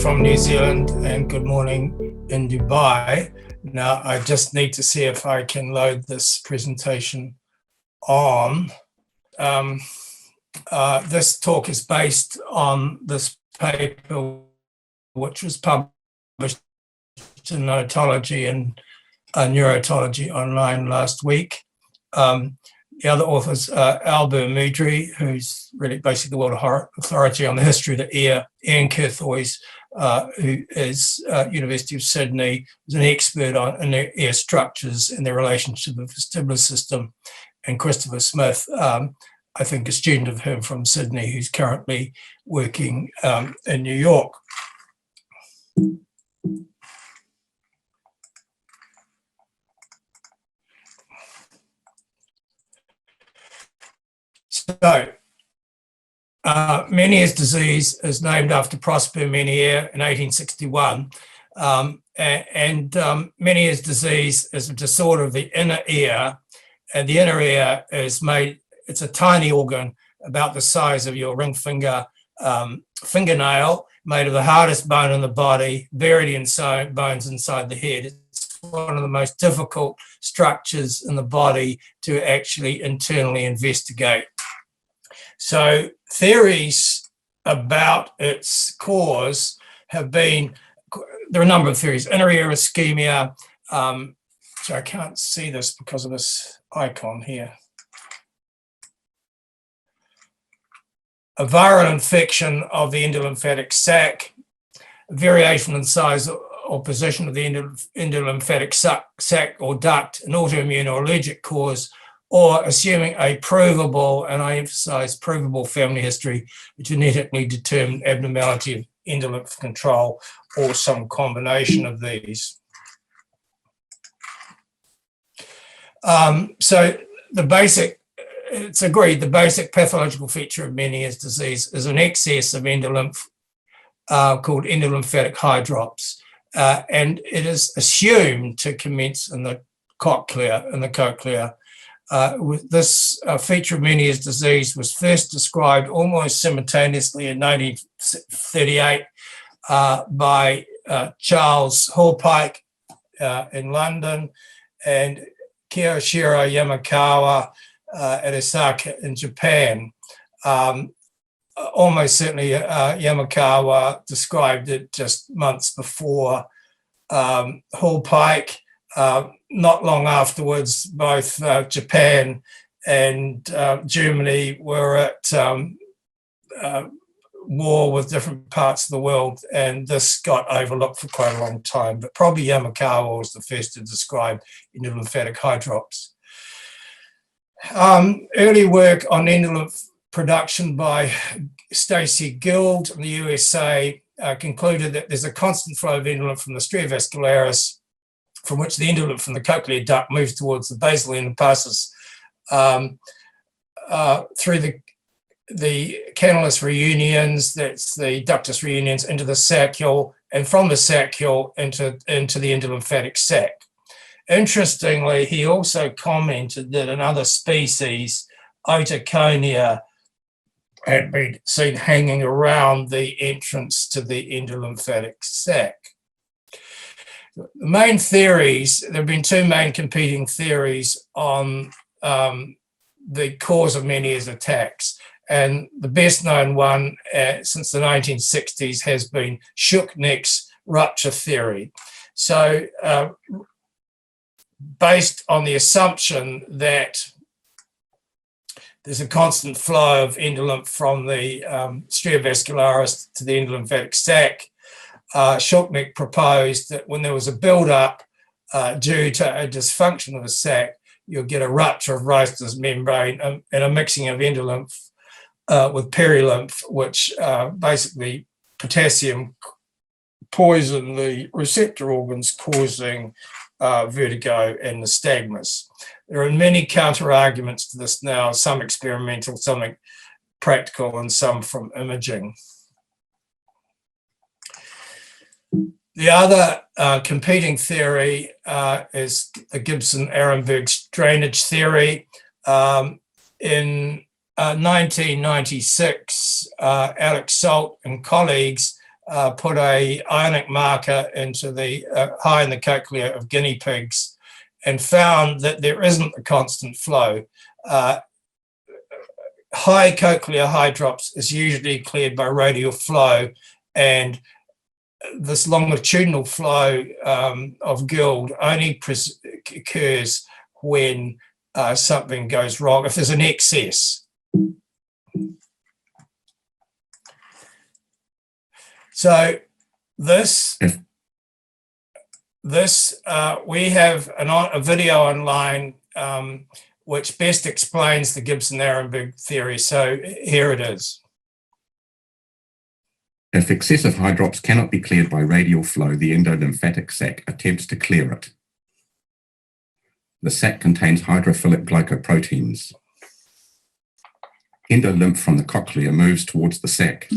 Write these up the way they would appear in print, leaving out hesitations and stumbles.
from New Zealand and good morning in Dubai. Now, I just need to see if I can load this presentation on. This talk is based on this paper, which was published in Otology and Neurotology online last week. The other authors are Albert Mudry, who's really basically the world authority on the history of the ear, Ian Kerthoys, who is University of Sydney, is an expert on ear structures and their relationship to the vestibular system, and Christopher Smith, I think a student of him from Sydney, who's currently working in New York. So, Meniere's disease is named after Prosper Meniere in 1861, and Meniere's disease is a disorder of the inner ear, and the inner ear is it's a tiny organ about the size of your ring finger fingernail, made of the hardest bone in the body, buried inside bones inside the head. It's one of the most difficult structures in the body to actually internally investigate. So theories about its cause have been, there are a number of theories. Inner ear ischemia, so I can't see this because of this icon here. A viral infection of the endolymphatic sac, variation in size or position of the endolymphatic sac or duct, an autoimmune or allergic cause, or assuming a provable, and I emphasize provable family history, a genetically determined abnormality of endolymph control, or some combination of these. So it's agreed, the basic pathological feature of Meniere's disease is an excess of endolymph called endolymphatic hydrops, and it is assumed to commence in the cochlea, This feature of Meniere's disease was first described almost simultaneously in 1938 by Charles Hallpike in London and Kiyoshiro Yamakawa at Osaka in Japan. Almost certainly Yamakawa described it just months before Hallpike. Not long afterwards, both Japan and Germany were at war with different parts of the world, and this got overlooked for quite a long time. But probably Yamakawa was the first to describe endolymphatic hydrops. Early work on endolymph production by Stacy Guild in the USA concluded that there's a constant flow of endolymph from the stria vascularis, from which the endolymph from the cochlear duct moves towards the basal end and passes through the canalus reunions, that's the ductus reunions, into the saccule, and from the saccule into the endolymphatic sac. Interestingly, he also commented that another species, Oticonia, had been seen hanging around the entrance to the endolymphatic sac. The main theories, there have been two main competing theories on the cause of Meniere's attacks. And the best known one since the 1960s has been Schucknick's rupture theory. So based on the assumption that there's a constant flow of endolymph from the stria vascularis to the endolymphatic sac, Schucknick proposed that when there was a build-up due to a dysfunction of the sac, you'll get a rupture of Reissner's membrane and a mixing of endolymph with perilymph, which basically potassium poison the receptor organs, causing vertigo and nystagmus. There are many counter-arguments to this now, some experimental, some practical, and some from imaging. The other competing theory is the Gibson Aronbergs drainage theory. In 1996, Alex Salt and colleagues put a ionic marker into the high in the cochlea of guinea pigs and found that there isn't a constant flow. High cochlear hydrops is usually cleared by radial flow, and this longitudinal flow of gild only occurs when something goes wrong, if there's an excess. So this we have a video online which best explains the Gibson Aronbergs theory. So here it is. If excessive hydrops cannot be cleared by radial flow, the endolymphatic sac attempts to clear it. The sac contains hydrophilic glycoproteins. Endolymph from the cochlea moves towards the sac.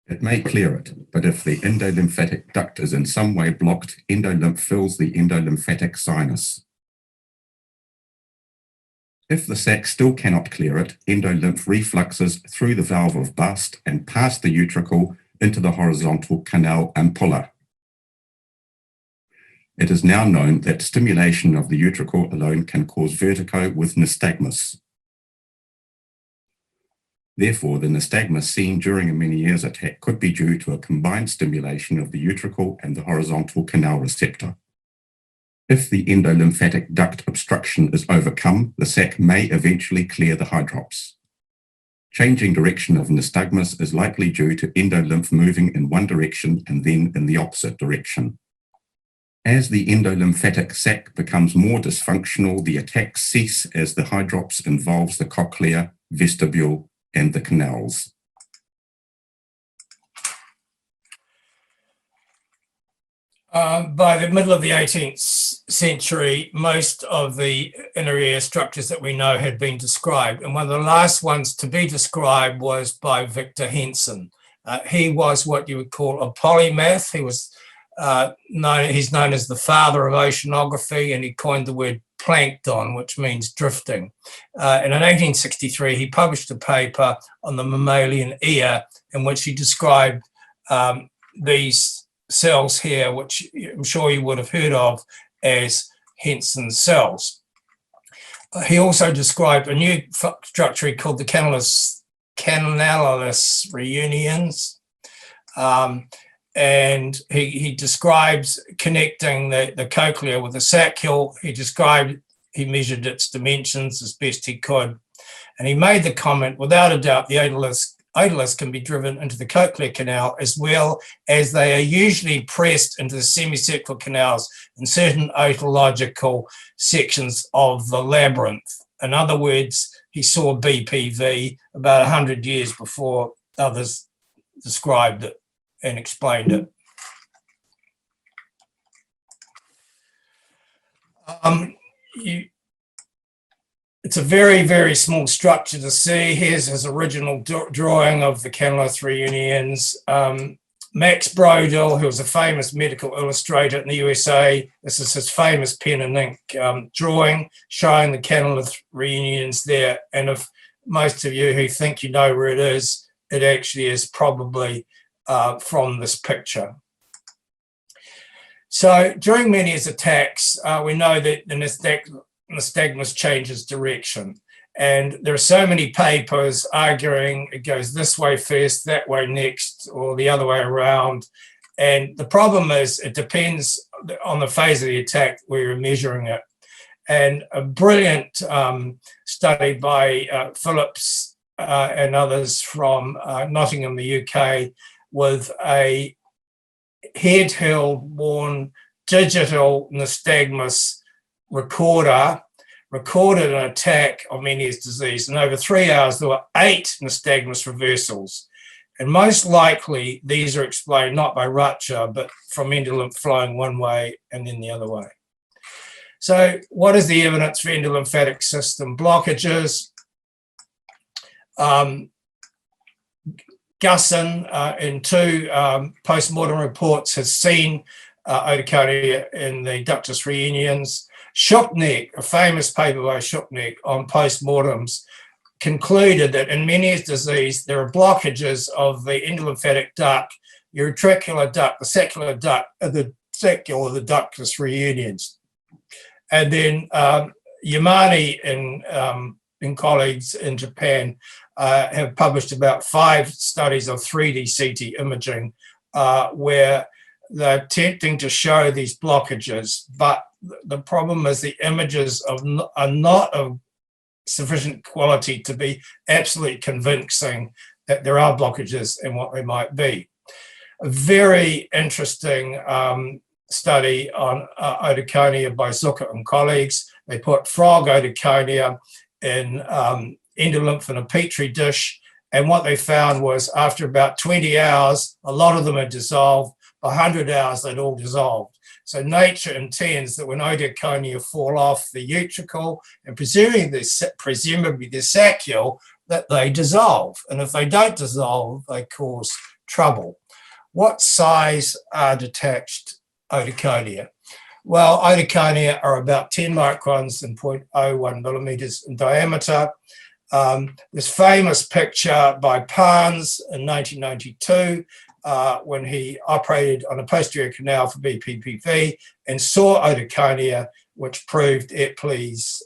It may clear it, but if the endolymphatic duct is in some way blocked, endolymph fills the endolymphatic sinus. If the sac still cannot clear it, endolymph refluxes through the valve of Bast and past the utricle into the horizontal canal ampulla. It is now known that stimulation of the utricle alone can cause vertigo with nystagmus. Therefore, the nystagmus seen during a Meniere's attack could be due to a combined stimulation of the utricle and the horizontal canal receptor. If the endolymphatic duct obstruction is overcome, the sac may eventually clear the hydrops. Changing direction of nystagmus is likely due to endolymph moving in one direction and then in the opposite direction. As the endolymphatic sac becomes more dysfunctional, the attacks cease as the hydrops involves the cochlea, vestibule, and the canals. By the middle of the 18th century, most of the inner ear structures that we know had been described. And one of the last ones to be described was by Victor Henson. He was what you would call a polymath. He was he's known as the father of oceanography, and he coined the word plankton, which means drifting. And in 1863, he published a paper on the mammalian ear in which he described these cells here, which I'm sure you would have heard of as Henson's cells. He also described a new structure he called the canalis reunions. And he describes connecting the cochlea with the saccule. He measured its dimensions as best he could. And he made the comment, without a doubt, the otoliths can be driven into the cochlear canal, as well as they are usually pressed into the semicircular canals in certain otological sections of the labyrinth. In other words, he saw BPV about 100 years before others described it and explained it. It's a very, very small structure to see. Here's his original drawing of the canalith reunions. Max Broder, who was a famous medical illustrator in the USA, this is his famous pen and ink drawing showing the canalith reunions there. And if most of you who think you know where it is, it actually is probably from this picture. So during Meniere's attacks, we know that the nystagmus changes direction. And there are so many papers arguing it goes this way first, that way next, or the other way around. And the problem is it depends on the phase of the attack where you're measuring it. And a brilliant study by Phillips and others from Nottingham, the UK, with a head-held worn digital nystagmus recorder, recorded an attack of Meniere's disease. And over 3 hours, there were 8 nystagmus reversals. And most likely, these are explained not by rupture, but from endolymph flowing one way and then the other way. So what is the evidence for endolymphatic system blockages? Gibson, in 2 post-mortem reports, has seen Oticonia in the ductus reunions. Schuckneck, a famous paper by Schuckneck on post-mortems, concluded that in Meniere's disease, there are blockages of the endolymphatic duct, utricular duct, the saccular duct, the saccular, the ductus reunions. And then Yamane and colleagues in Japan have published about 5 studies of 3D CT imaging where they're attempting to show these blockages, but the problem is the images are not of sufficient quality to be absolutely convincing that there are blockages and what they might be. A very interesting study on Oticonia by Zucker and colleagues. They put frog Oticonia in endolymph in a petri dish, and what they found was after about 20 hours, a lot of them had dissolved. 100 hours, they'd all dissolved. So nature intends that when Oticonia fall off the utricle and presumably the saccule, that they dissolve. And if they don't dissolve, they cause trouble. What size are detached Oticonia? Well, Oticonia are about 10 microns and 0.01 millimeters in diameter. This famous picture by Parnes in 1992, when he operated on a posterior canal for BPPV and saw Oticonia, which proved Epley's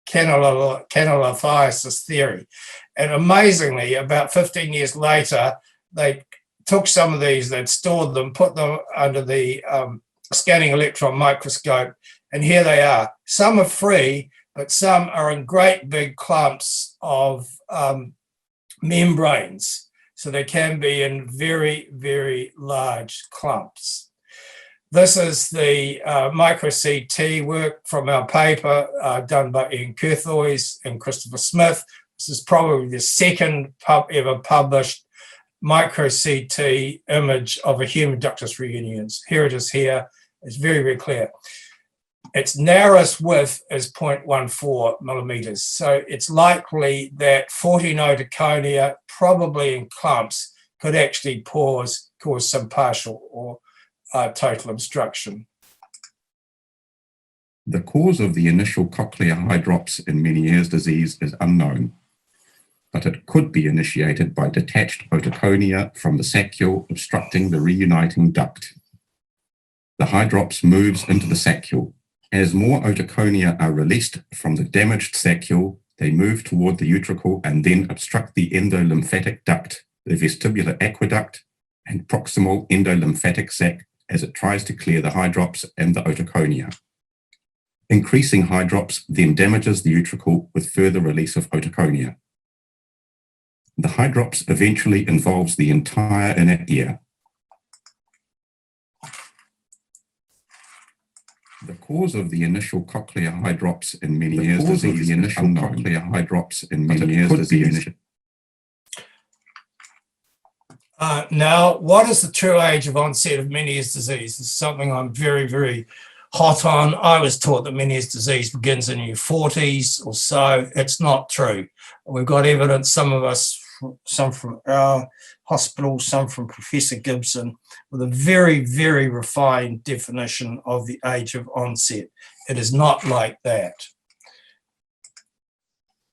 canalithiasis theory. And amazingly, about 15 years later, they took some of these, they'd stored them, put them under the scanning electron microscope, and here they are. Some are free, but some are in great big clumps of membranes. So they can be in very, very large clumps. This is the micro-CT work from our paper done by Ian Curthoys and Christopher Smith. This is probably the second ever published micro-CT image of a human ductus reunions. Here it is here. It's very, very clear. Its narrowest width is 0.14 millimeters. So it's likely that 14 Oticonia, probably in clumps, could actually cause some partial or total obstruction. The cause of the initial cochlear eye drops in Meniere's disease is unknown, but it could be initiated by detached Oticonia from the saccule obstructing the reuniting duct. The eye drops moves into the saccule. As more Oticonia are released from the damaged saccule, they move toward the utricle and then obstruct the endolymphatic duct, the vestibular aqueduct, and proximal endolymphatic sac as it tries to clear the eye drops and the Oticonia. Increasing eye drops then damages the utricle with further release of Oticonia. The eye drops eventually involves the entire inner ear. The cause of the initial cochlear eye drops in Meniere's disease is unknown. Cochlear eye drops in Meniere's disease. Now, what is the true age of onset of Meniere's disease? This is something I'm very, very hot on. I was taught that Meniere's disease begins in your 40s or so. It's not true. We've got evidence, some of us, some from our hospital, some from Professor Gibson, with a very, very refined definition of the age of onset. It is not like that.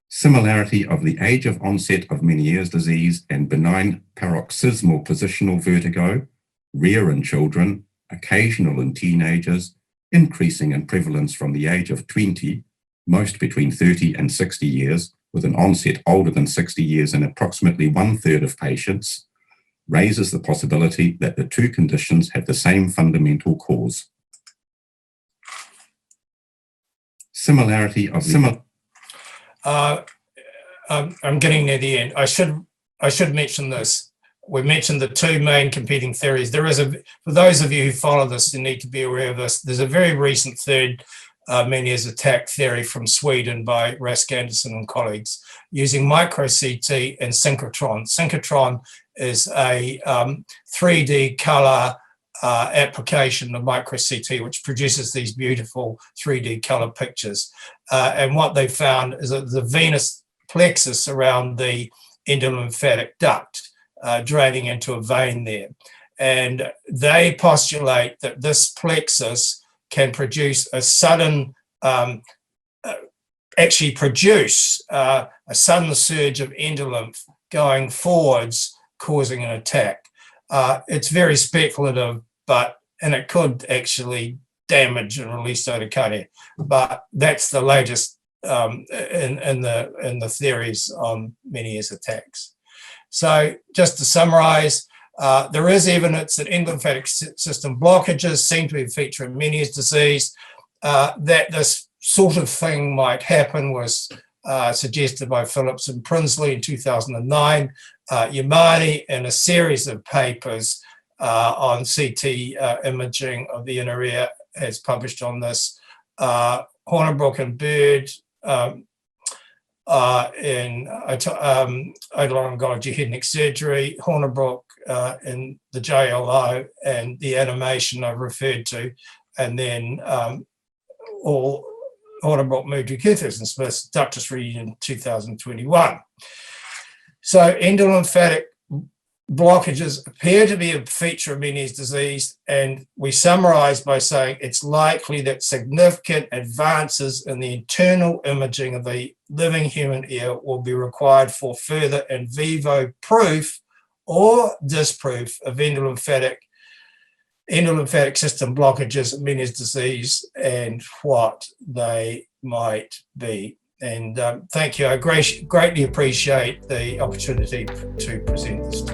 Similarity of the age of onset of Meniere's disease and benign paroxysmal positional vertigo, rare in children, occasional in teenagers, increasing in prevalence from the age of 20, most between 30 and 60 years, with an onset older than 60 years in approximately 1/3 of patients, raises the possibility that the two conditions have the same fundamental cause. Similarity of I'm getting near the end. I should mention this. We mentioned the two main competing theories. There is for those of you who follow this, you need to be aware of this. There's a very recent third Meniere's attack theory from Sweden by Rask Andersson and colleagues using micro-CT and synchrotron. Synchrotron is a 3D color application of micro-CT, which produces these beautiful 3D color pictures. And what they found is that the venous plexus around the endolymphatic duct draining into a vein there. And they postulate that this plexus can produce a sudden actually produce a sudden surge of endolymph going forwards, causing an attack. It's very speculative, and it could actually damage and release otoconia, but that's the latest in the theories on Meniere's attacks. So just to summarize, there is evidence that endolymphatic system blockages seem to be a feature of Meniere's disease. That this sort of thing might happen was suggested by Phillips and Prinsley in 2009. Yamani in a series of papers on CT imaging of the inner ear has published on this. Hornibrook and Bird in Otorhinolaryngology head and neck surgery, Hornibrook in the JLO, and the animation I've referred to, and then all Hornibrook moved to Keithers and Smith's ductus read in 2021. So endolymphatic blockages appear to be a feature of Meniere's disease, and we summarize by saying it's likely that significant advances in the internal imaging of the living human ear will be required for further in vivo proof or disproof of endolymphatic system blockages of Meniere's disease and what they might be. And thank you. I greatly appreciate the opportunity to present this to you.